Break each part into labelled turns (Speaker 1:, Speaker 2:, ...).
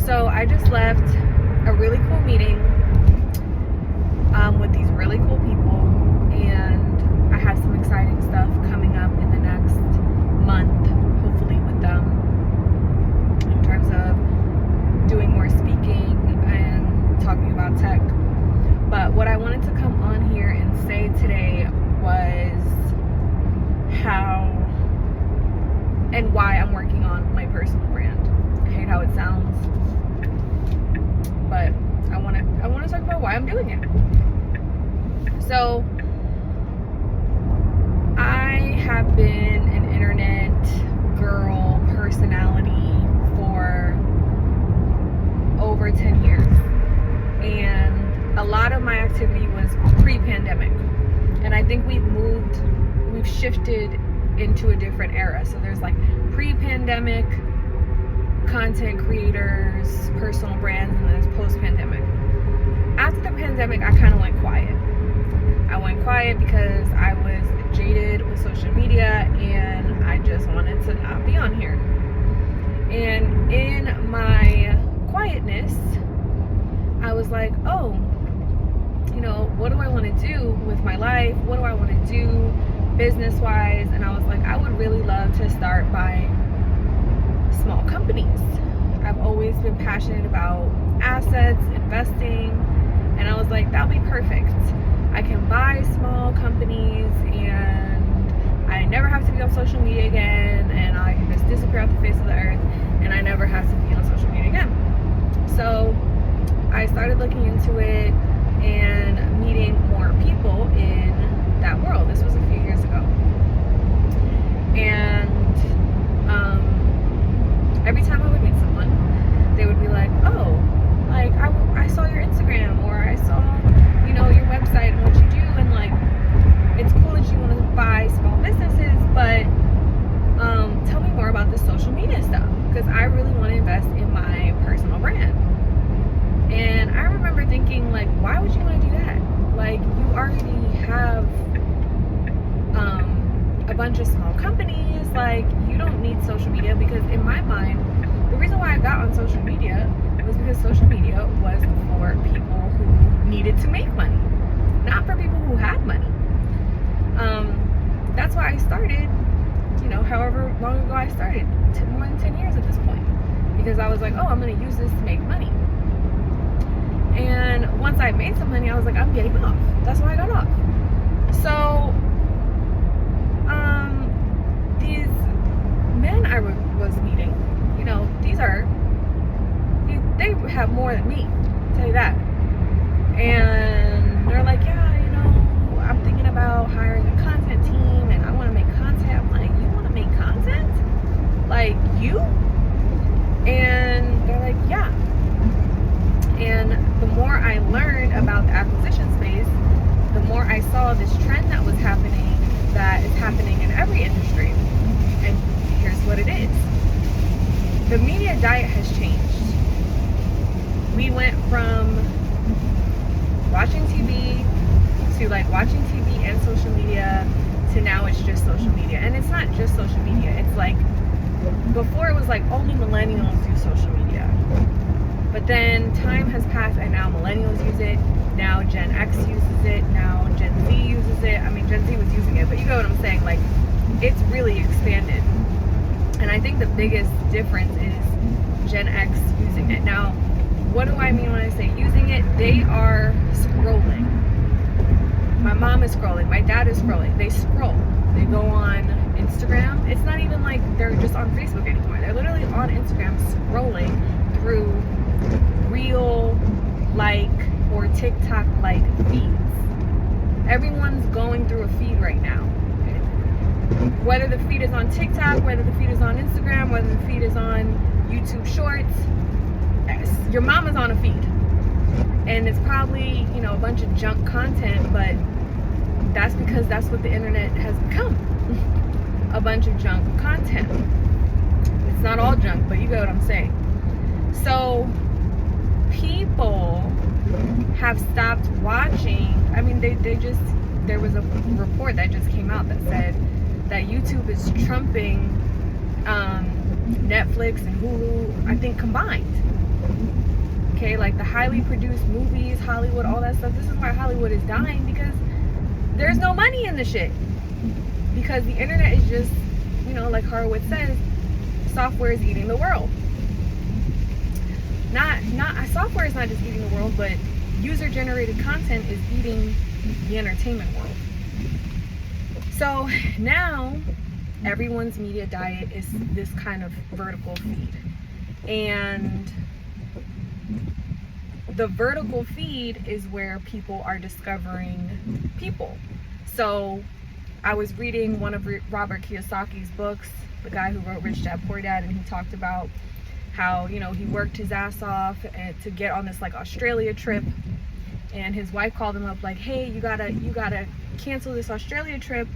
Speaker 1: So I just left a really cool meeting with these really cool people, and I have some exciting stuff coming up in the next month, hopefully with them, in terms of doing more speaking and talking about tech. But what I wanted to come on here and say today was how and why I'm working on my personal brand. I hate how it sounds, but I want to talk about why I'm doing it. So I have been an internet girl personality for over 10 years, and a lot of my activity was pre-pandemic, and I think we've shifted into a different era. So there's like pre-pandemic content creators, personal brands, and then there's post-pandemic. After the pandemic, I kind of went quiet. I went quiet because I was jaded with social media and I just wanted to not be on here. And in my quietness, I was like, oh, what do I want to do with my life? What do I want to do business-wise? And I was like, I would really love to start buying small companies. I've always been passionate about assets, investing, and I was like, that'll be perfect. I can buy small companies and I never have to be on social media again, and I can just disappear off the face of the earth and I never have to be on social media again. So I started looking into it and meeting more people in that world. This was a few years ago. And every time I would meet someone, they would be like, oh, like I saw your Instagram, or I saw, your website and what you do, and like, it's cool that you want to buy small businesses, but tell me more about the social media stuff, because I really want to invest in my personal brand. And I remember thinking, like, why would you want to do that? Like, you already have a bunch of small companies. Like, you don't need social media, because in my mind, the reason why I got on social media was because social media was for people who needed to make money, not for people who had money. That's why I started, however long ago I started, more than 10 years at this point, because I was like, oh, I'm going to use this to make money. And once I made some money, I was like, I'm getting off. That's why I got off. So these men I was meeting, they have more than me, I'll tell you that. And they're like, yeah, I'm thinking about hiring a content team and I want to make content. I'm like, you want to make content? Like, you? And they're like, yeah. And the more I learned about the acquisition space, the more I saw this trend that was happening, that is happening in every industry. And here's what it is. The media diet has changed. We went from watching TV to like watching TV and social media to now it's just social media. And it's not just social media. It's like, before it was like only millennials do social media. But then time has passed and now millennials use it. Now Gen X uses it. Now Gen Z uses it. I mean, Gen Z was using it, but you get what I'm saying. Like, it's really expanded. And I think the biggest difference is Gen X using it. Now, what do I mean when I say using it? They are scrolling. My mom is scrolling. My dad is scrolling. They scroll. They go on Instagram. It's not even like they're just on Facebook anymore. They're literally on Instagram scrolling through Reel like or TikTok like feeds. Everyone's going through a feed right now. Whether the feed is on TikTok, whether the feed is on Instagram, whether the feed is on YouTube Shorts, your mama's on a feed. And it's probably, a bunch of junk content, but that's because that's what the internet has become. A bunch of junk content. It's not all junk, but you get what I'm saying. So people have stopped watching. I mean, there was a report that just came out that said that YouTube is trumping Netflix and Hulu, I think, combined. okay? Like the highly produced movies, Hollywood, all that stuff. This is why Hollywood is dying, because there's no money in the shit. Because the internet is just, you know, like Horowitz says, software is eating the world. Software is not just eating the world, but user-generated content is eating the entertainment world. So now everyone's media diet is this kind of vertical feed. And the vertical feed is where people are discovering people. So I was reading one of Robert Kiyosaki's books, the guy who wrote Rich Dad Poor Dad, and he talked about how, you know, he worked his ass off to get on this like Australia trip, and his wife called him up like, hey, you gotta cancel this Australia trip.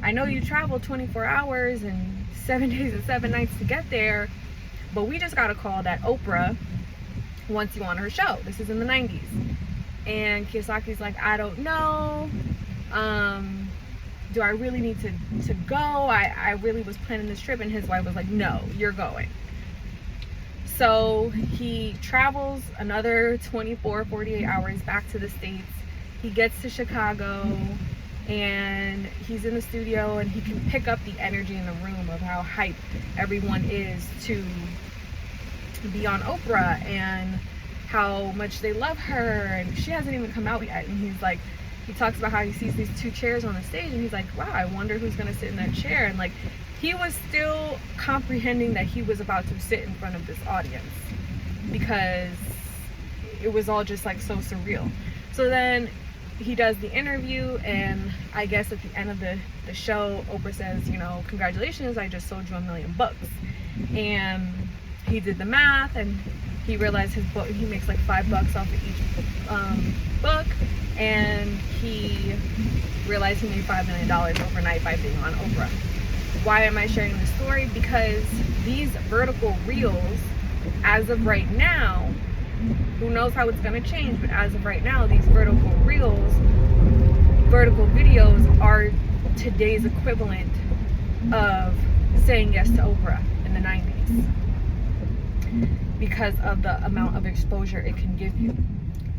Speaker 1: I know you traveled 24 hours and 7 days and 7 nights to get there, but we just got a call that Oprah wants you on her show. This is in the 90s. And Kiyosaki's like, I don't know. Do I really need to go? I really was planning this trip. And his wife was like, no, you're going. So he travels another 24, 48 hours back to the States. He gets to Chicago and he's in the studio, and he can pick up the energy in the room of how hyped everyone is to be on Oprah and how much they love her, and she hasn't even come out yet. And he's like, he talks about how he sees these 2 chairs on the stage, and he's like, wow, I wonder who's gonna sit in that chair. And like, he was still comprehending that he was about to sit in front of this audience, because it was all just like so surreal. So then he does the interview, and I guess at the end of the show, Oprah says, you know, congratulations, I just sold you 1 million books. And he did the math, and he realized his book, he makes like $5 off of each book, and he realized he made $5 million overnight by being on Oprah. Why am I sharing this story? Because these vertical reels, as of right now, who knows how it's going to change, but as of right now, these vertical reels, vertical videos are today's equivalent of saying yes to Oprah in the 90s, because of the amount of exposure it can give you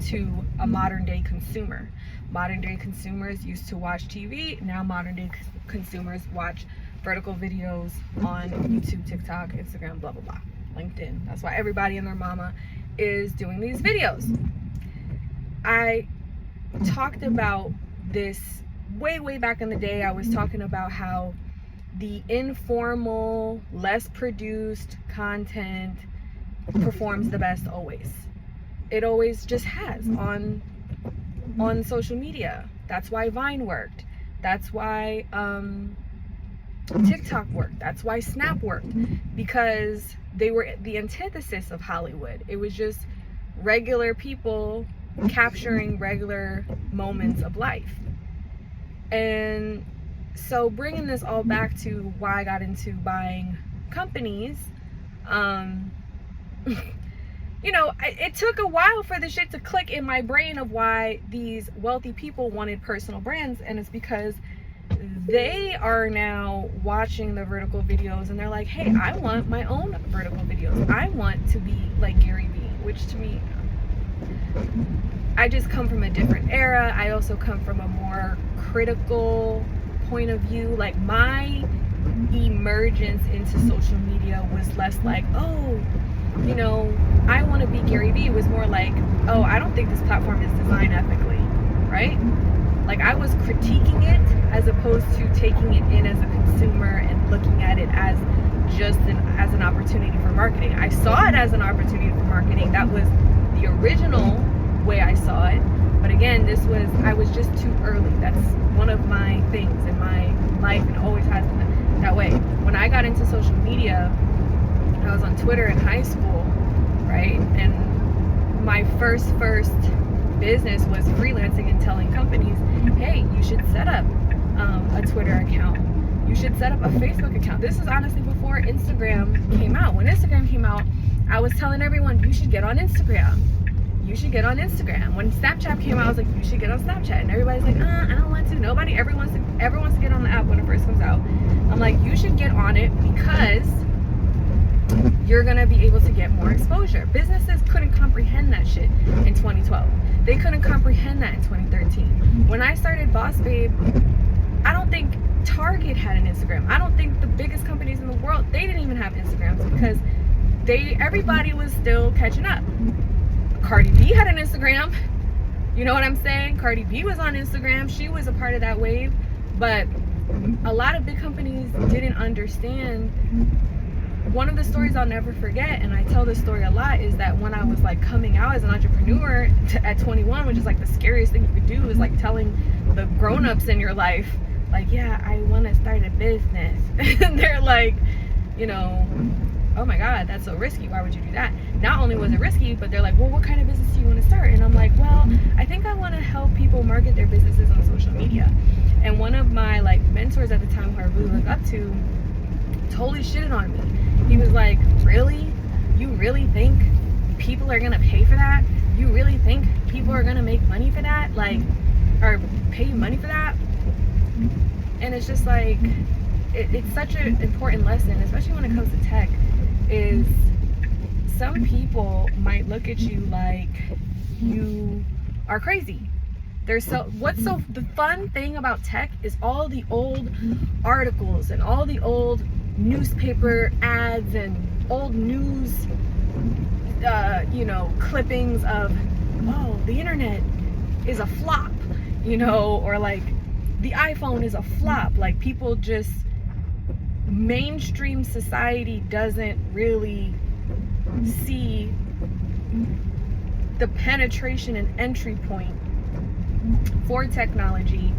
Speaker 1: to a modern day consumer. Modern day consumers used to watch TV, now modern day consumers watch vertical videos on YouTube, TikTok, Instagram, blah, blah, blah, LinkedIn. That's why everybody and their mama is doing these videos. I talked about this way back in the day. I was talking about how the informal, less produced content performs the best always. It always just has on social media. That's why Vine worked. That's why TikTok worked. That's why Snap worked, because they were the antithesis of Hollywood. It was just regular people capturing regular moments of life. And so bringing this all back to why I got into buying companies, you know, it took a while for the shit to click in my brain of why these wealthy people wanted personal brands. And it's because they are now watching the vertical videos, and they're like, hey, I want my own vertical videos. I want to be like Gary Vee, which to me, I just come from a different era. I also come from a more critical point of view. Like, my emergence into social media was less like, oh, you know, I want to be Gary Vee. It was more like, oh, I don't think this platform is designed ethically, right? Like, I was critiquing it as opposed to taking it in as a consumer and looking at it as just as an opportunity for marketing. I saw it as an opportunity for marketing. That was the original way I saw it. But again, I was just too early. That's one of my things in my life, and always has been that way. When I got into social media, I was on Twitter in high school, right? And my first business was freelancing and telling companies, hey, you should set up a Twitter account. You should set up a Facebook account. This is honestly before Instagram came out. When Instagram came out, I was telling everyone, you should get on Instagram. You should get on Instagram. When Snapchat came out, I was like, you should get on Snapchat. And everybody's like, I don't want to. Everyone wants to get on the app when it first comes out. I'm like, you should get on it because you're gonna be able to get more exposure. Businesses couldn't comprehend that shit. They couldn't comprehend that in 2013. When I started Boss Babe, I don't think Target had an Instagram. I don't think the biggest companies in the world, they didn't even have Instagrams, because everybody was still catching up. Cardi B had an Instagram. You know what I'm saying? Cardi B was on Instagram. She was a part of that wave. But a lot of big companies didn't understand. One of the stories I'll never forget, and I tell this story a lot, is that when I was like coming out as an entrepreneur at 21, which is like the scariest thing you could do, is like telling the grown-ups in your life, like, yeah, I want to start a business. And they're like, you know, oh my God, that's so risky. Why would you do that? Not only was it risky, but they're like, well, what kind of business do you want to start? And I'm like, well, I think I want to help people market their businesses on social media. And one of my like mentors at the time, who I really look up to, totally shitted on me. He was like, really? You really think people are gonna pay for that? You really think people are gonna make money for that? Like, or pay you money for that? And it's just like, it's such an important lesson, especially when it comes to tech, is some people might look at you like you are crazy. The fun thing about tech is all the old articles and all the old newspaper ads and old news clippings of, oh, the internet is a flop, or like the iPhone is a flop. Like, people just, mainstream society doesn't really see the penetration and entry point for technology.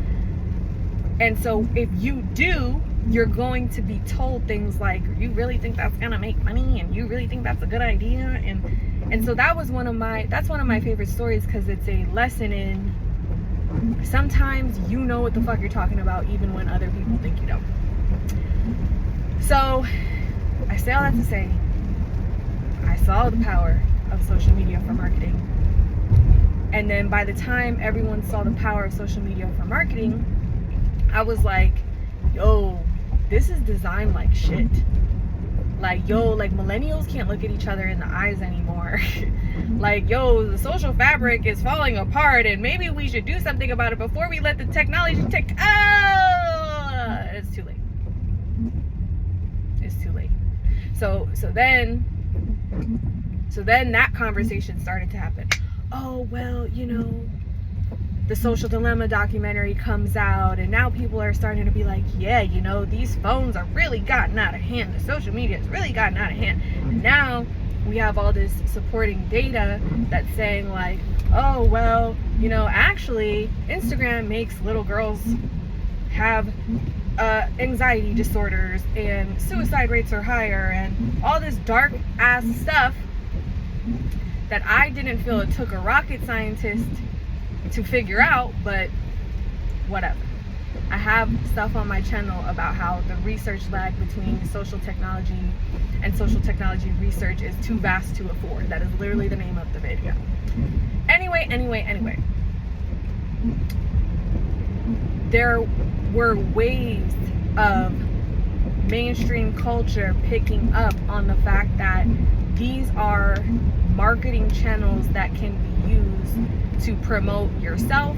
Speaker 1: And so if you do, you're going to be told things like, you really think that's gonna make money, and you really think that's a good idea? And so that's one of my favorite stories, because it's a lesson in sometimes you know what the fuck you're talking about, even when other people think you don't. So I say all that to say, I saw the power of social media for marketing. And then by the time everyone saw the power of social media for marketing, I was like, yo, this is designed like shit. Like, yo, like, millennials can't look at each other in the eyes anymore. Like, yo, the social fabric is falling apart, and maybe we should do something about it before we let the technology take. It's too late. It's too late. So then that conversation started to happen. Oh, well, the Social Dilemma documentary comes out, and now people are starting to be like, yeah, these phones are really gotten out of hand. The social media has really gotten out of hand. And now we have all this supporting data that's saying like, oh, well, actually Instagram makes little girls have anxiety disorders, and suicide rates are higher, and all this dark ass stuff that I didn't feel it took a rocket scientist to figure out, but whatever. I have stuff on my channel about how the research lag between social technology and social technology research is too vast to afford. That is literally the name of the video. Anyway. There were waves of mainstream culture picking up on the fact that these are marketing channels that can be used to promote yourself,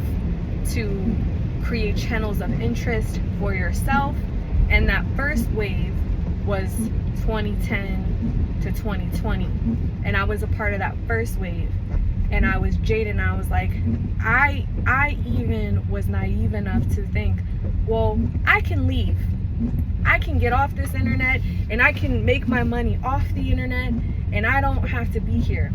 Speaker 1: to create channels of interest for yourself. And that first wave was 2010 to 2020. And I was a part of that first wave. And I was jaded, and I was like, I even was naive enough to think, well, I can leave. I can get off this internet, and I can make my money off the internet, and I don't have to be here.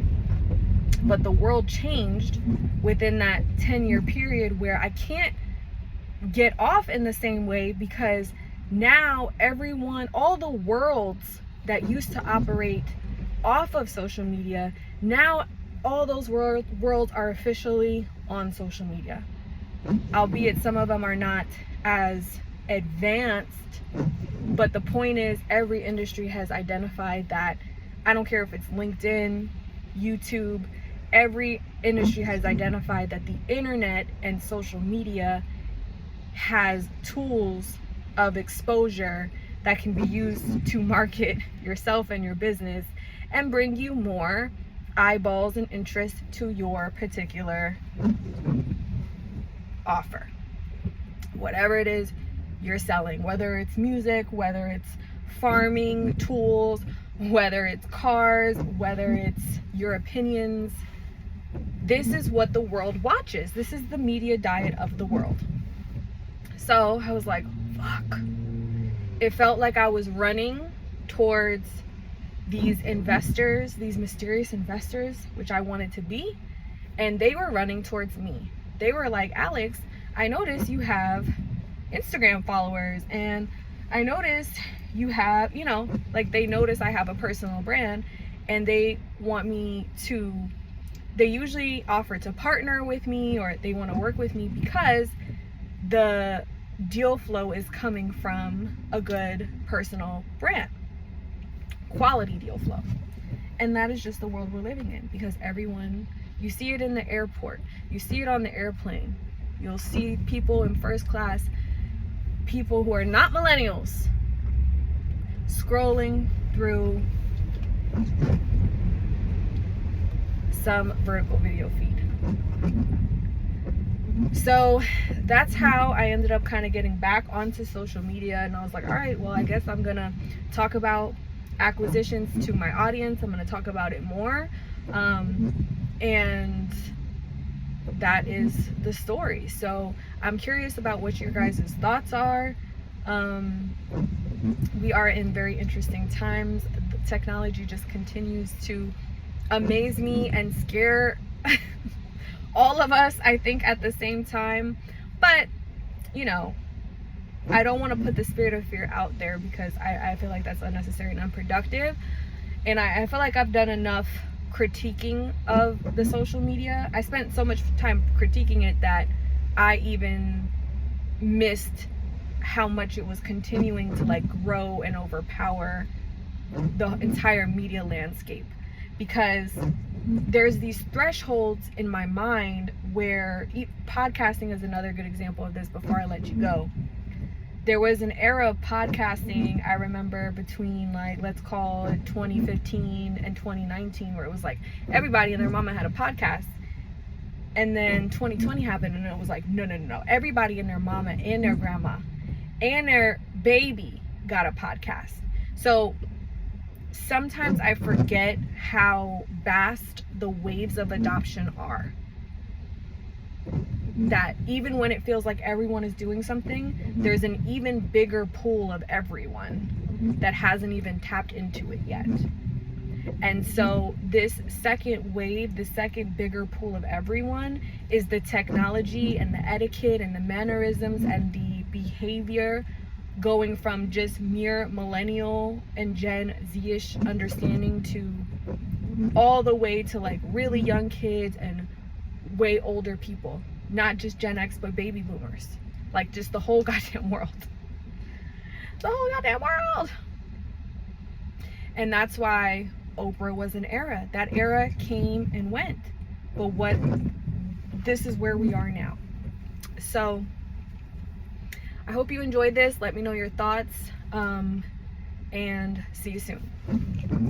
Speaker 1: But the world changed within that 10-year period where I can't get off in the same way, because now all the worlds that used to operate off of social media, now all those worlds are officially on social media. Albeit some of them are not as advanced, but the point is, every industry has identified that. I don't care if it's LinkedIn, YouTube, every industry has identified that the internet and social media has tools of exposure that can be used to market yourself and your business and bring you more eyeballs and interest to your particular offer. Whatever it is you're selling, whether it's music, whether it's farming tools, whether it's cars, whether it's your opinions, this is what the world watches. This is the media diet of the world. So I was like, fuck. It felt like I was running towards these investors, these mysterious investors, which I wanted to be, and they were running towards me. They were like, Alex, I noticed you have Instagram followers, and I noticed you have, you know, like they notice I have a personal brand, and they want me to, they usually offer to partner with me, or they want to work with me because the deal flow is coming from a good personal brand, quality deal flow. And that is just the world we're living in, because everyone, you see it in the airport, you see it on the airplane, you'll see people in first class, people who are not millennials, scrolling through some vertical video feed. So that's how I ended up kind of getting back onto social media, and I was like, all right, well, I guess I'm gonna talk about acquisitions to my audience. I'm gonna talk about it more, and that is the story. So I'm curious about what your guys' thoughts are. We are in very interesting times. The technology just continues to amaze me and scare all of us, I think, at the same time. But, you know, I don't want to put the spirit of fear out there, because I feel like that's unnecessary and unproductive. And I feel like I've done enough critiquing of the social media. I spent so much time critiquing it that I even missed how much it was continuing to like grow and overpower the entire media landscape, because there's these thresholds in my mind where podcasting is another good example of this. Before I let you go, there was an era of podcasting, I remember, between, like, let's call it 2015 and 2019, where it was like everybody and their mama had a podcast. And then 2020 happened, and it was like, no, everybody and their mama and their grandma and their baby got a podcast. So sometimes I forget how vast the waves of adoption are. That even when it feels like everyone is doing something, there's an even bigger pool of everyone that hasn't even tapped into it yet. And so this second wave, the second bigger pool of everyone, is the technology and the etiquette and the mannerisms and the behavior, going from just mere millennial and Gen Z-ish understanding to all the way to like really young kids and way older people. Not just Gen X, but baby boomers. Like, just the whole goddamn world. The whole goddamn world. And that's why Oprah was an era. That era came and went. But this is where we are now. So I hope you enjoyed this. Let me know your thoughts. And see you soon.